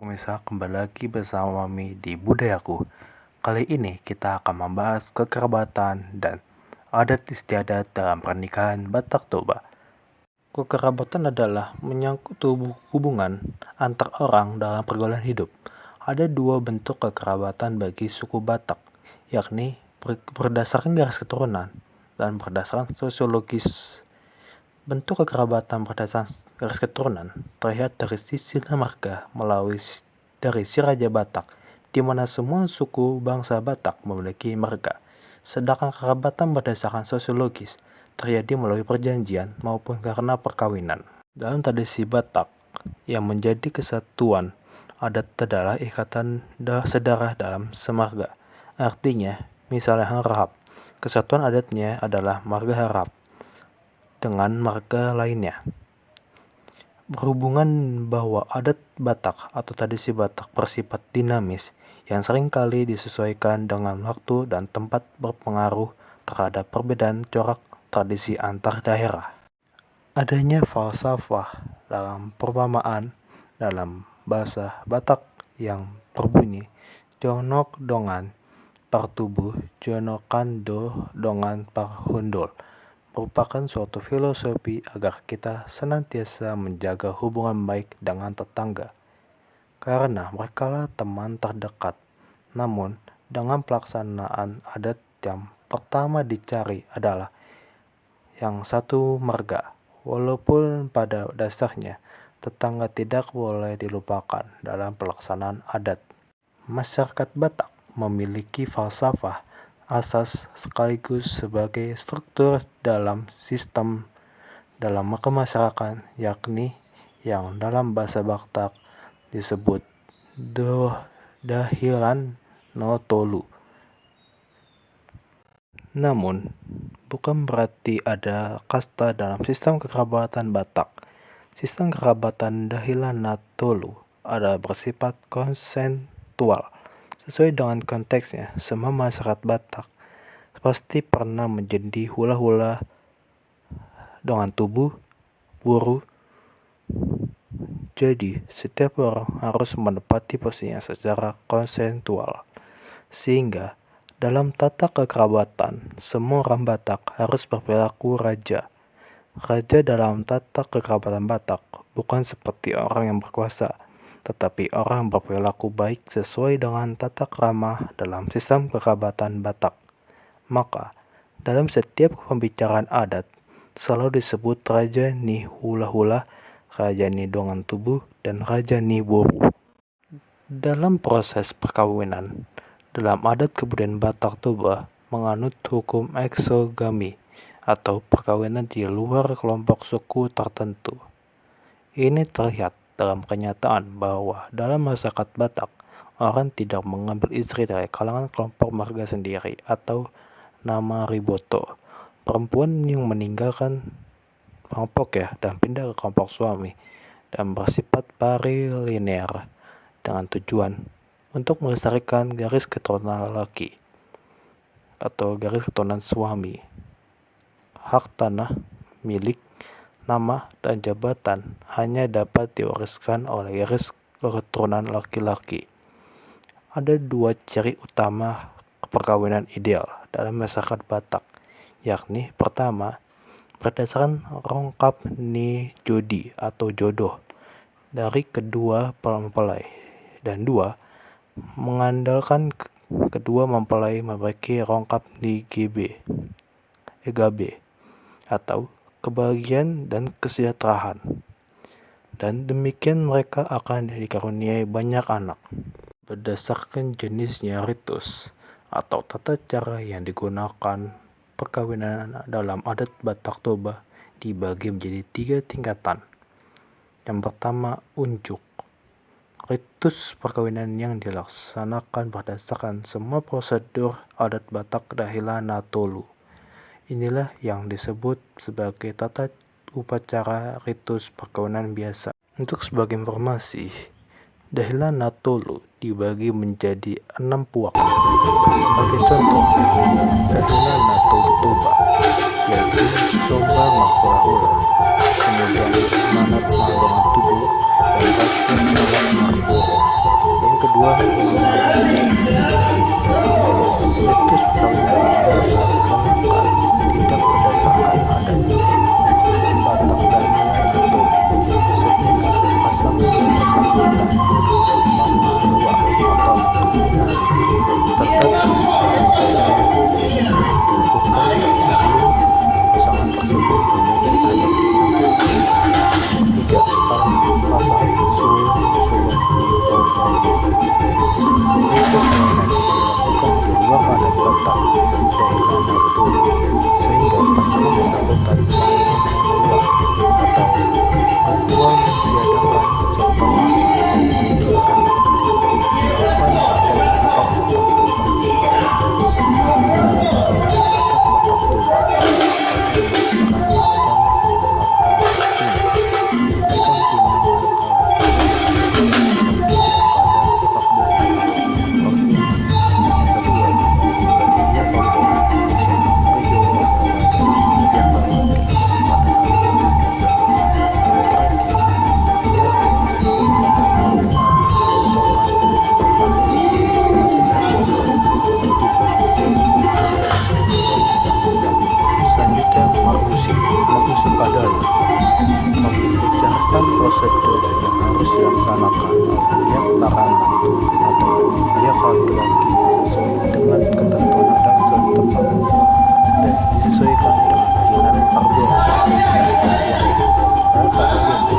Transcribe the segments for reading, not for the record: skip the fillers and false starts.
Pemirsa, kembali lagi bersama kami di Budayaku. Kali ini kita akan membahas kekerabatan dan adat istiadat dalam pernikahan Batak Toba. Kekerabatan adalah menyangkut hubungan antar orang dalam pergaulan hidup. Ada dua bentuk kekerabatan bagi suku Batak, yakni berdasarkan garis keturunan dan berdasarkan sosiologis. Bentuk kekerabatan berdasarkan garis keturunan terlihat dari silsilah marga dari si Raja Batak, di mana semua suku bangsa Batak memiliki marga. Sedangkan kekerabatan berdasarkan sosiologis terjadi melalui perjanjian maupun karena perkawinan. Dalam tradisi Batak, yang menjadi kesatuan adat adalah ikatan sedarah dalam semarga. Artinya, misalnya harap, kesatuan adatnya adalah marga harap dengan marga lainnya. Berhubungan bahwa adat Batak atau tradisi Batak bersifat dinamis yang seringkali disesuaikan dengan waktu dan tempat berpengaruh terhadap perbedaan corak tradisi antar daerah. Adanya falsafah dalam perumpamaan dalam bahasa Batak yang berbunyi jonok dongan partubuh jonokan do dongan parhundol, merupakan suatu filosofi agar kita senantiasa menjaga hubungan baik dengan tetangga, karena merekalah teman terdekat. Namun, dengan pelaksanaan adat yang pertama dicari adalah yang satu marga, walaupun pada dasarnya tetangga tidak boleh dilupakan dalam pelaksanaan adat. Masyarakat Batak memiliki falsafah asas sekaligus sebagai struktur dalam sistem dalam kemasyarakatan, yakni yang dalam bahasa Batak disebut dahilan no tolu. Namun, bukan berarti ada kasta dalam sistem kekerabatan Batak. Sistem kekerabatan dahilan no tolu ada bersifat konsensual. Sesuai dengan konteksnya, semua masyarakat Batak pasti pernah menjadi hula-hula dengan tubuh buru. Jadi, setiap orang harus menepati posisinya secara konsensual. Sehingga, dalam tata kekerabatan, semua orang Batak harus berperilaku raja. Raja dalam tata kekerabatan Batak bukan seperti orang yang berkuasa, tetapi orang berperilaku baik sesuai dengan tata krama dalam sistem kekerabatan Batak. Maka, dalam setiap pembicaraan adat, selalu disebut raja ni hula-hula, raja ni dongan tubuh, dan raja ni boru. Dalam proses perkawinan, dalam adat kebudayaan Batak Toba menganut hukum eksogami atau perkawinan di luar kelompok suku tertentu. Ini terlihat dalam kenyataan bahwa dalam masyarakat Batak, orang tidak mengambil istri dari kalangan kelompok marga sendiri atau nama riboto. Perempuan yang meninggalkan kelompok dan pindah ke kelompok suami dan bersifat parilinear dengan tujuan untuk melestarikan garis keturunan laki atau garis keturunan suami. Hak tanah, milik, nama, dan jabatan hanya dapat diwariskan oleh garis keturunan laki-laki. Ada dua ciri utama perkawinan ideal dalam masyarakat Batak, yakni pertama, berdasarkan rongkap ni jodi atau jodoh dari kedua mempelai, dan dua, mengandalkan kedua mempelai memiliki rongkap ni EGB atau kebahagiaan dan kesejahteraan, dan demikian mereka akan dikaruniai banyak anak. Berdasarkan jenisnya ritus atau tata cara yang digunakan, perkawinan dalam adat Batak Toba dibagi menjadi 3 tingkatan. Yang pertama, unjuk. Ritus perkawinan yang dilaksanakan berdasarkan semua prosedur adat Batak dahilan no tolu. Inilah yang disebut sebagai tata upacara ritus perkawinan biasa. Untuk sebagai informasi, dahilan no tolu dibagi menjadi 6 puak. Sebagai contoh, dahilan no tolu Toba, yaitu somba mahula-hula, kemudian manat dengan tubuh, dan rakyat Marboro. kedua meletus perkawinan yang dilaksanakan tidak berdasarkan adat Batak dan nilai betul, sehingga pasangan yang bersangkutan mengalua atau menghindari tetap dilakukan sebelum pasangan tersebut memiliki anak. Ketiga, pasangan sulung itu sebenarnya dilakukan di luar adat Batak daerah Natuna, sehingga pasangan bersangkutan mengalua atau ritual diadakan setelah memiliki anak. Jawaban atau dampak Mengusip adalah membicarakan prosedur yang harus dilaksanakan oleh pihak pasangan atau pihak laki-laki sesuai dengan ketentuan adat setempat dan disesuaikan dengan keinginan kedua pihak perempuan. Pada tahap ini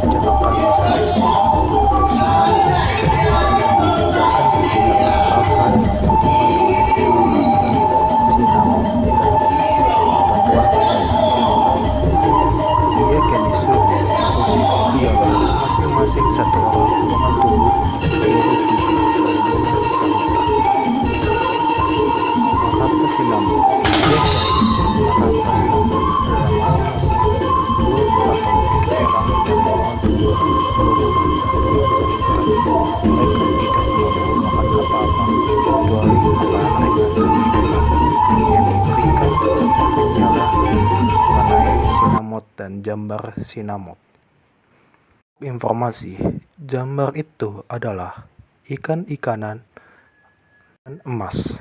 tidak pernah dibicarakan masalah atau sinam yang dibicarakan hanyalah hal-hal yang berhubungan dengan sinam dan ketentuan lainnya. Pihak yang disuruh mengusip ialah masing-masing satu orang dengan tubuh, menurut tubuh, dan dengan bersangkutan. Mahkota sinambut. Pihak yang ikut mahkota sinambut adalah masing-masing 2 atau 3 orang dari dengan tubuh, peluru, dan dengan bersangkutan. Mereka tidak menggunakan apa-apa kecuali makanan ringan dan minuman. Yang diberikan hanyalah mengenai sinamot dan jambar sinamot. Informasi, jambar itu adalah ikan-ikanan emas.